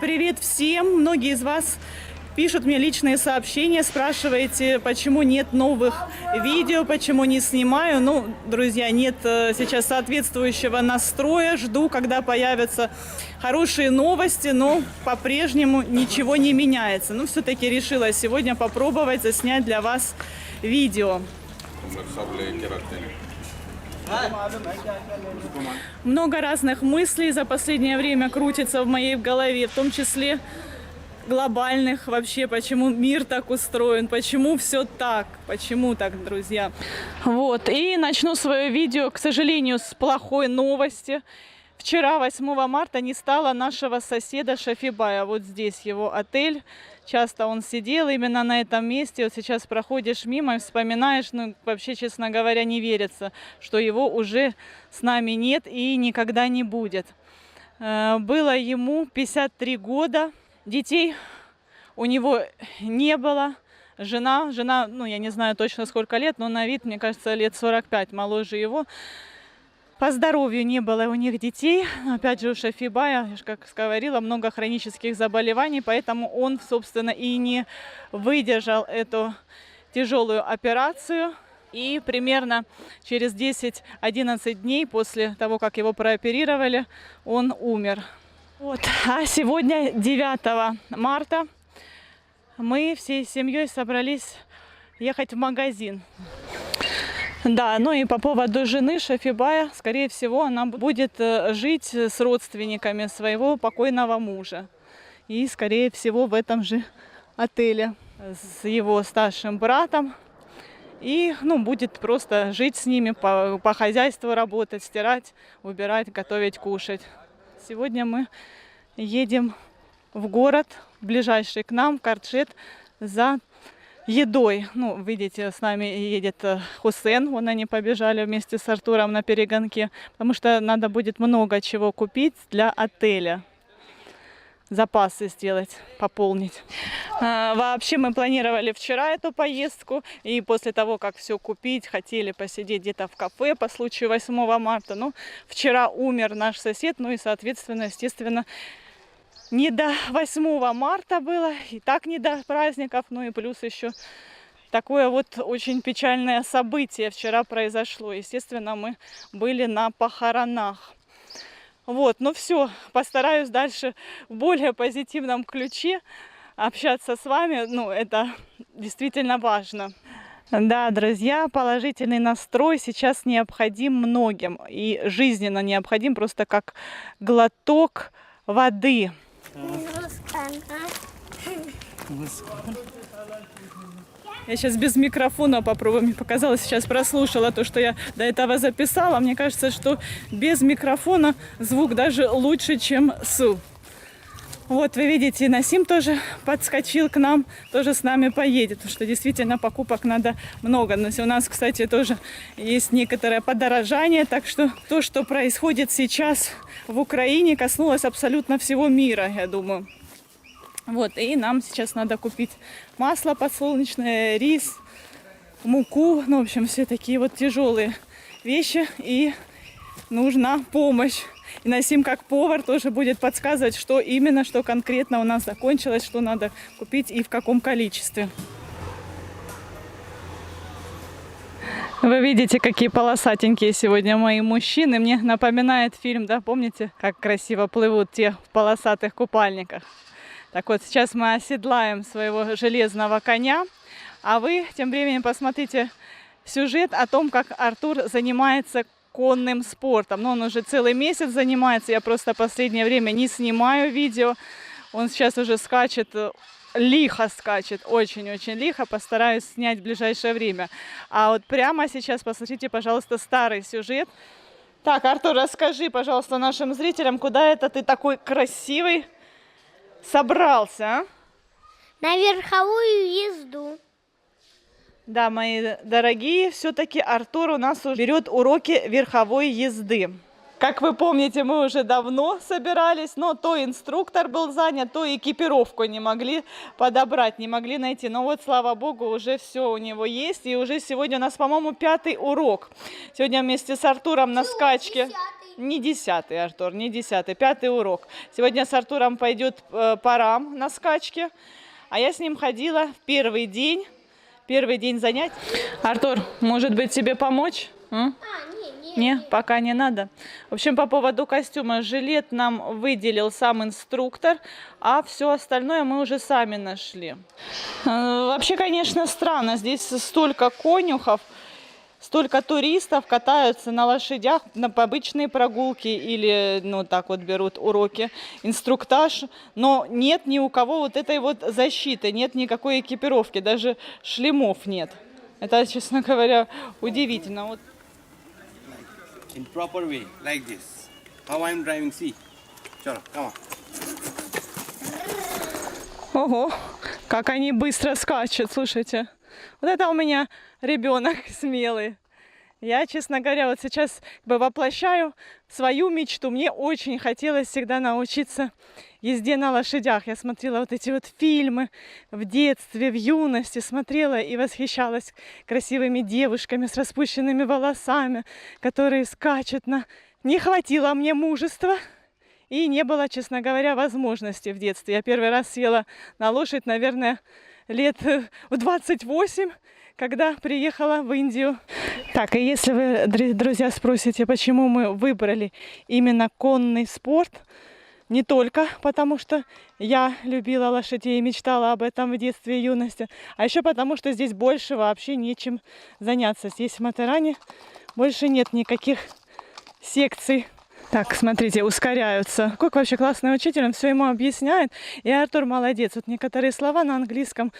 Привет всем! Многие из вас пишут мне личные сообщения, спрашиваете, почему нет новых видео, почему не снимаю. Ну, друзья, нет сейчас соответствующего настроя. Жду, когда появятся хорошие новости, но по-прежнему ничего не меняется. Но все-таки решила сегодня попробовать заснять для вас видео. Много разных мыслей за последнее время крутится в моей голове, в том числе глобальных вообще, почему мир так устроен, почему все так, почему так, друзья. Вот, и начну свое видео, к сожалению, с плохой новости. Вчера, 8 марта, не стало нашего соседа Шафибая. Вот здесь его отель. Часто он сидел именно на этом месте. Вот сейчас проходишь мимо и вспоминаешь, ну, вообще, честно говоря, не верится, что его уже с нами нет и никогда не будет. Было ему 53 года. Детей у него не было. Жена, ну, я не знаю точно сколько лет, но на вид, мне кажется, лет 45, моложе его. По здоровью не было у них детей. Опять же, у Шафибая, я же как говорила, много хронических заболеваний, поэтому он, собственно, и не выдержал эту тяжелую операцию. И примерно через 10-11 дней после того, как его прооперировали, он умер. Вот. А сегодня, 9 марта, мы всей семьей собрались ехать в магазин. Да, ну и по поводу жены Шафибая, скорее всего, она будет жить с родственниками своего покойного мужа. И, скорее всего, в этом же отеле с его старшим братом. И, ну, будет просто жить с ними, по хозяйству работать, стирать, убирать, готовить, кушать. Сегодня мы едем в город, ближайший к нам, Карчет, за едой. Ну, видите, с нами едет Хусен, вон они побежали вместе с Артуром на перегонке, потому что надо будет много чего купить для отеля. Запасы сделать, пополнить. Вообще мы планировали вчера эту поездку, и после того, как все купить, хотели посидеть где-то в кафе по случаю 8 марта. Но вчера умер наш сосед, ну и, соответственно, естественно, не до 8 марта было, и так не до праздников, ну и плюс еще такое вот очень печальное событие вчера произошло. Естественно, мы были на похоронах. Вот, ну все, постараюсь дальше в более позитивном ключе общаться с вами, ну это действительно важно. Да, друзья, положительный настрой сейчас необходим многим и жизненно необходим, просто как глоток воды. Я сейчас без микрофона попробую. Мне показалось, сейчас прослушала то, что я до этого записала. Мне кажется, что без микрофона звук даже лучше, чем с. Вот, вы видите, Насим тоже подскочил к нам, тоже с нами поедет, потому что действительно покупок надо много. Но у нас, кстати, тоже есть некоторое подорожание, так что то, что происходит сейчас в Украине, коснулось абсолютно всего мира, я думаю. Вот, и нам сейчас надо купить масло подсолнечное, рис, муку, ну, в общем, все такие вот тяжелые вещи, и нужна помощь. И Насим, как повар, тоже будет подсказывать, что именно, что конкретно у нас закончилось, что надо купить и в каком количестве. Вы видите, какие полосатенькие сегодня мои мужчины. Мне напоминает фильм, да, помните, как красиво плывут те в полосатых купальниках. Так вот, сейчас мы оседлаем своего железного коня, а вы тем временем посмотрите сюжет о том, как Артур занимается конным спортом. Но он уже целый месяц занимается, я просто в последнее время не снимаю видео. Он сейчас уже скачет, лихо скачет, очень-очень лихо, постараюсь снять в ближайшее время. А вот прямо сейчас посмотрите, пожалуйста, старый сюжет. Так, Артур, расскажи, пожалуйста, нашим зрителям, куда это ты такой красивый собрался, а? На верховую езду. Да, мои дорогие, все-таки Артур у нас уже берет уроки верховой езды. Как вы помните, мы уже давно собирались, но то инструктор был занят, то экипировку не могли подобрать, не могли найти. Но вот, слава богу, уже все у него есть. И уже сегодня у нас, по-моему, 5-й урок. Сегодня вместе с Артуром на скачке. 10-й. Не 10-й, Артур, не 10-й, 5-й урок. Сегодня с Артуром пойдет парам на скачке. А я с ним ходила в первый день занятий. Артур, может быть, тебе помочь? Не, пока не надо. В общем, по поводу костюма. Жилет нам выделил сам инструктор, а все остальное мы уже сами нашли. Вообще, конечно, странно. Здесь столько конюхов, столько туристов катаются на лошадях на обычные прогулки или, ну, так вот берут уроки, инструктаж. Но нет ни у кого вот этой вот защиты, нет никакой экипировки, даже шлемов нет. Это, честно говоря, удивительно. Вот. In proper way, like this. How I'm driving, see. Chalo, come on. Ого, как они быстро скачут, слушайте. Вот это у меня ребенок смелый. Я, честно говоря, вот сейчас как бы воплощаю свою мечту. Мне очень хотелось всегда научиться езде на лошадях. Я смотрела вот эти вот фильмы в детстве, в юности, смотрела и восхищалась красивыми девушками с распущенными волосами, которые скачут на... Не хватило мне мужества и не было, честно говоря, возможности в детстве. Я первый раз села на лошадь, наверное, лет в 28, когда приехала в Индию. Так, и если вы, друзья, спросите, почему мы выбрали именно конный спорт, не только потому, что я любила лошадей и мечтала об этом в детстве и юности, а еще потому, что здесь больше вообще нечем заняться. Здесь в Матаране больше нет никаких секций. Так, смотрите, ускоряются. Какой вообще классный учитель, он все ему объясняет. И Артур молодец. Вот некоторые слова на английском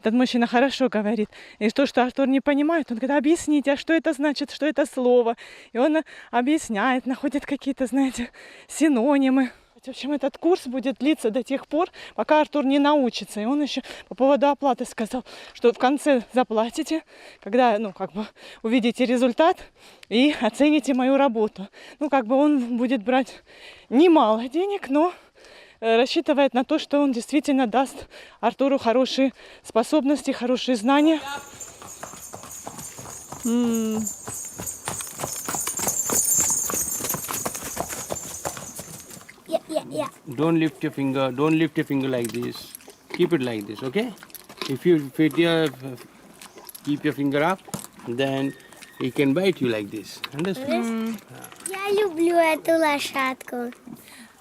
этот мужчина хорошо говорит. И то, что Артур не понимает, он говорит: объясните, а что это значит, что это слово. И он объясняет, находит какие-то, знаете, синонимы. В общем, этот курс будет длиться до тех пор, пока Артур не научится. И он еще по поводу оплаты сказал, что в конце заплатите, когда, ну, как бы увидите результат и оцените мою работу. Ну, как бы он будет брать немало денег, но рассчитывает на то, что он действительно даст Артуру хорошие способности, хорошие знания. Yeah. Don't lift your finger. Don't lift your finger like this. Keep it like this, okay? If you keep your finger up, then he can bite you like this. Understand? Я люблю эту лошадку.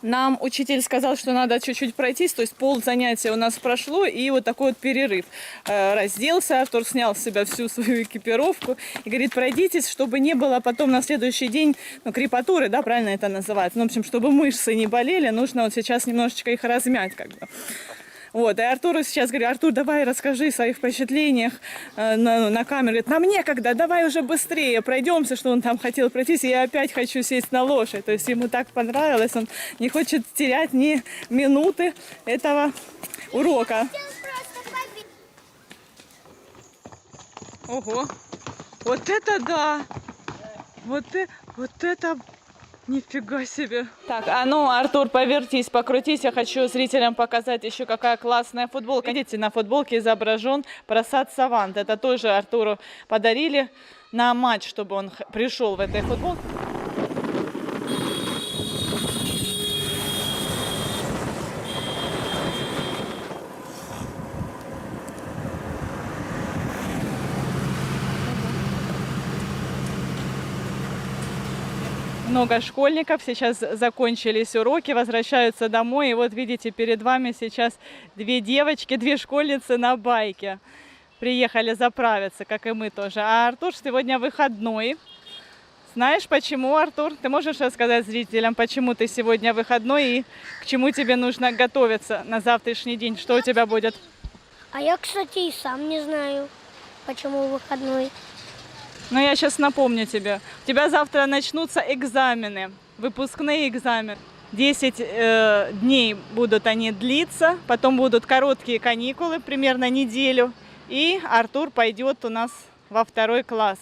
Нам учитель сказал, что надо чуть-чуть пройтись, то есть пол занятия у нас прошло, и вот такой вот перерыв. Разделся, Артур снял с себя всю свою экипировку и говорит: пройдитесь, чтобы не было потом на следующий день, ну, крепатуры, да, правильно это называется. Ну, в общем, чтобы мышцы не болели, нужно вот сейчас немножечко их размять, как бы. Вот, и Артуру сейчас говорю: Артур, давай расскажи о своих впечатлениях на камеру. Говорит: нам некогда, давай уже быстрее пройдемся, что он там хотел пройтись, и я опять хочу сесть на лошадь. То есть ему так понравилось, он не хочет терять ни минуты этого урока. Ого, вот это да! Вот это... Нифига себе. Так, а ну, Артур, повертись, покрутись. Я хочу зрителям показать еще, какая классная футболка. Видите, на футболке изображен просад Савант. Это тоже Артуру подарили на матч, чтобы он пришел в этой футболке. Много школьников, сейчас закончились уроки, возвращаются домой. И вот видите, перед вами сейчас две девочки, две школьницы на байке. Приехали заправиться, как и мы тоже. А Артур сегодня выходной. Знаешь почему, Артур? Ты можешь рассказать зрителям, почему ты сегодня выходной и к чему тебе нужно готовиться на завтрашний день? Что у тебя будет? А я, кстати, и сам не знаю, почему выходной. Ну, я сейчас напомню тебе. У тебя завтра начнутся экзамены, выпускные экзамены. 10 дней будут они длиться, потом будут короткие каникулы, примерно неделю. И Артур пойдет у нас во 2 класс.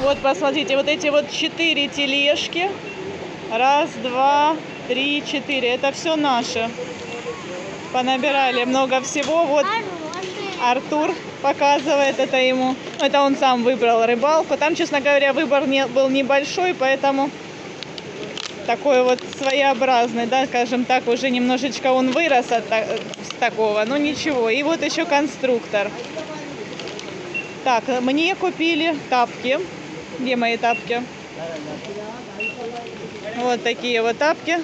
Вот, посмотрите, вот эти вот 4 тележки. Раз, два, три, 4. Это все наши. Понабирали много всего. Вот Артур показывает это ему. Это он сам выбрал рыбалку. Там, честно говоря, выбор был небольшой, поэтому такой вот своеобразный, да, скажем так, уже немножечко он вырос от такого, но ничего. И вот еще конструктор. Так, мне купили тапки. Где мои тапки? Вот такие вот тапки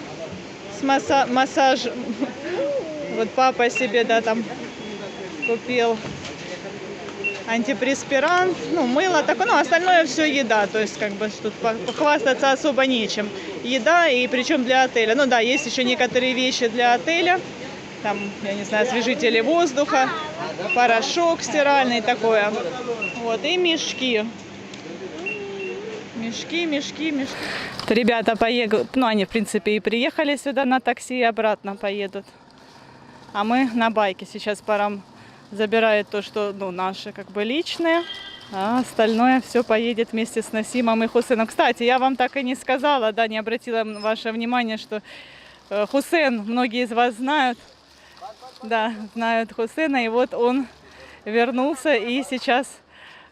с массаж. Вот папа себе, да, там купил антипреспирант, ну, мыло, так, ну, остальное все еда, то есть, как бы, тут похвастаться особо нечем. Еда, и причем для отеля. Ну, да, есть еще некоторые вещи для отеля, там, я не знаю, освежители воздуха, порошок стиральный, такое. Вот, и мешки. Мешки. Ребята поехали, ну, они, в принципе, и приехали сюда на такси, и обратно поедут. А мы на байке. Сейчас парам забирает то, что, ну, наше, как бы, личное, а остальное все поедет вместе с Насимом и Хусеном. Кстати, я вам так и не сказала, да, не обратила ваше внимание, что Хусен, многие из вас знают, да, знают Хусена, и вот он вернулся и сейчас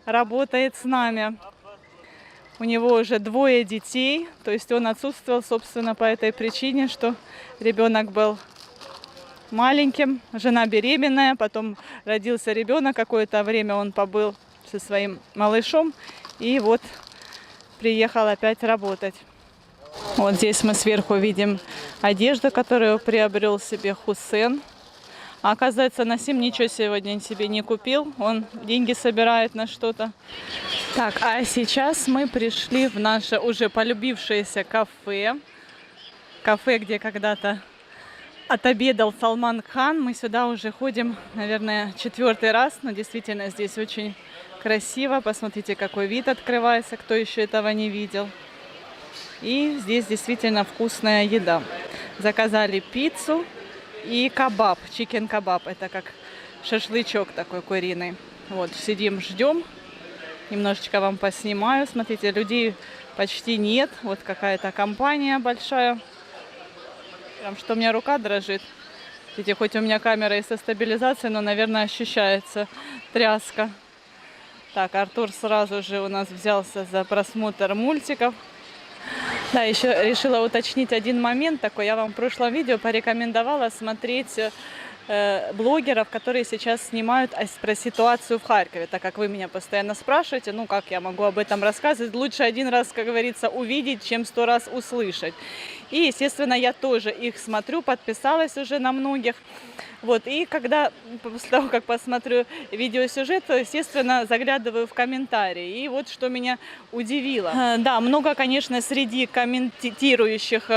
работает с нами. У него уже 2 детей, то есть он отсутствовал, собственно, по этой причине, что ребенок был маленьким, жена беременная, потом родился ребенок, какое-то время он побыл со своим малышом и вот приехал опять работать. Вот здесь мы сверху видим одежду, которую приобрел себе Хусен. А оказывается, Насим ничего сегодня себе не купил, он деньги собирает на что-то. Так, а сейчас мы пришли в наше уже полюбившееся кафе. Кафе, где когда-то отобедал Салман Хан. Мы сюда уже ходим, наверное, 4-й раз, но действительно здесь очень красиво. Посмотрите, какой вид открывается, кто еще этого не видел. И здесь действительно вкусная еда. Заказали пиццу и кебаб, чикен-кебаб. Это как шашлычок такой куриный. Вот, сидим, ждем. Немножечко вам поснимаю. Смотрите, людей почти нет. Вот какая-то компания большая. Прям что у меня рука дрожит. Видите, хоть у меня камера и со стабилизацией, но, наверное, ощущается тряска. Так, Артур сразу же у нас взялся за просмотр мультиков. Да, еще решила уточнить один момент такой. Я вам в прошлом видео порекомендовала смотреть блогеров, которые сейчас снимают про ситуацию в Харькове, так как вы меня постоянно спрашиваете, ну как я могу об этом рассказывать, лучше один раз, как говорится, увидеть, чем 100 раз услышать. И, естественно, я тоже их смотрю, подписалась уже на многих. Вот, и когда, после того, как посмотрю видеосюжет, то, естественно, заглядываю в комментарии. И вот что меня удивило. Да, много, конечно, среди комментирующих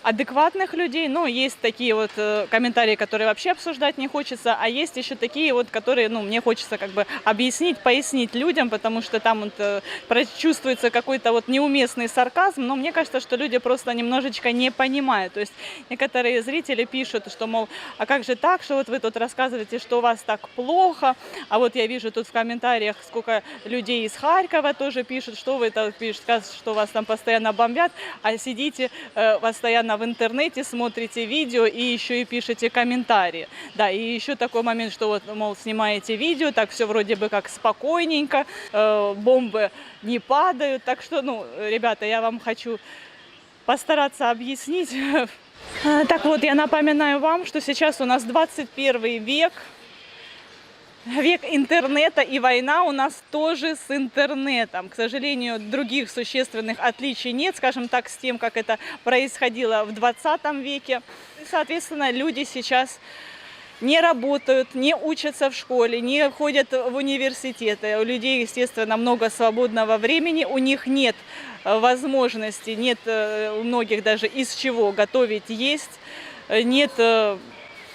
адекватных людей, но есть такие вот комментарии, которые вообще обсуждать не хочется, а есть еще такие вот, которые, ну, мне хочется как бы объяснить, пояснить людям, потому что там вот чувствуется какой-то вот неуместный сарказм, но мне кажется, что люди просто немножечко не понимают. То есть некоторые зрители пишут, что, мол, а как же так, что вот вы тут рассказываете, что у вас так плохо, а вот я вижу тут в комментариях, сколько людей из Харькова тоже пишут, что вы там пишете, что вас там постоянно бомбят, а сидите постоянно в интернете, смотрите видео и еще и пишете комментарии. Да, и еще такой момент, что вот, мол, снимаете видео, так все вроде бы как спокойненько, бомбы не падают. Так что, ну, ребята, я вам хочу постараться объяснить. Так вот, я напоминаю вам, что сейчас у нас 21 век. Век интернета, и война у нас тоже с интернетом. К сожалению, других существенных отличий нет, скажем так, с тем, как это происходило в 20 веке. И, соответственно, люди сейчас не работают, не учатся в школе, не ходят в университеты. У людей, естественно, много свободного времени, у них нет возможности, нет у многих даже из чего готовить, есть, нет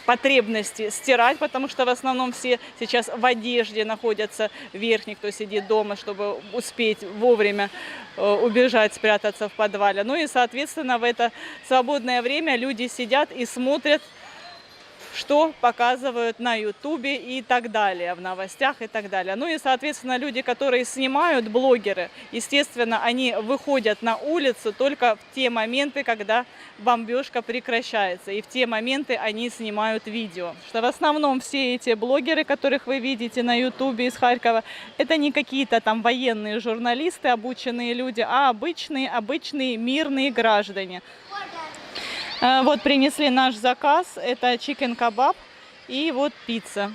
потребности стирать, потому что в основном все сейчас в одежде находятся верхних, кто сидит дома, чтобы успеть вовремя убежать, спрятаться в подвале. Ну и, соответственно, в это свободное время люди сидят и смотрят что показывают на Ютубе и так далее, в новостях и так далее. Ну и, соответственно, люди, которые снимают, блогеры, естественно, они выходят на улицу только в те моменты, когда бомбежка прекращается. И в те моменты они снимают видео. Что в основном все эти блогеры, которых вы видите на Ютубе из Харькова, это не какие-то там военные журналисты, обученные люди, а обычные мирные граждане. Вот принесли наш заказ, это чикен кебаб и вот пицца.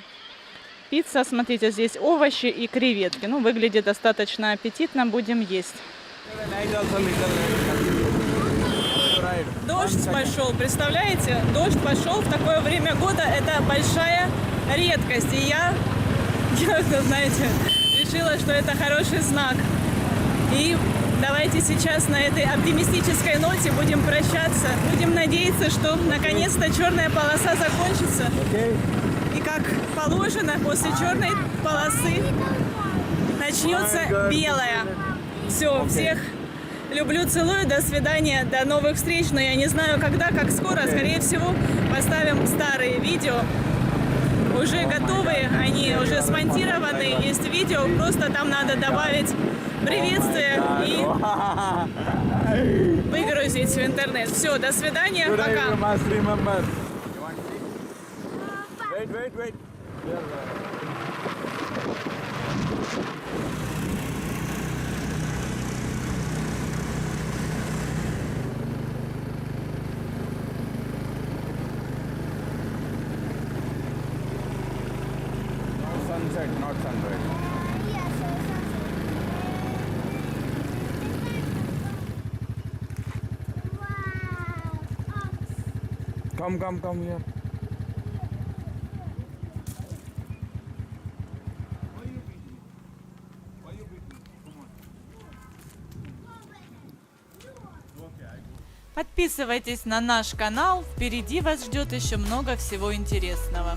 Пицца, смотрите, здесь овощи и креветки. Ну, выглядит достаточно аппетитно, будем есть. Дождь пошел, представляете? Дождь пошел в такое время года, это большая редкость. И я знаете, решила, что это хороший знак. И давайте сейчас на этой оптимистической ноте будем прощаться. Будем надеяться, что наконец-то черная полоса закончится. И как положено, после черной полосы начнется белая. Все, всех люблю, целую, до свидания, до новых встреч. Но я не знаю когда, как скоро. Скорее всего, поставим старые видео. Уже готовые, они уже смонтированы, есть видео, просто там надо добавить приветствие и выгрузить в интернет. Все, до свидания, пока. Sunset, not sunrise. Come here. Подписывайтесь на наш канал, впереди вас ждет еще много всего интересного.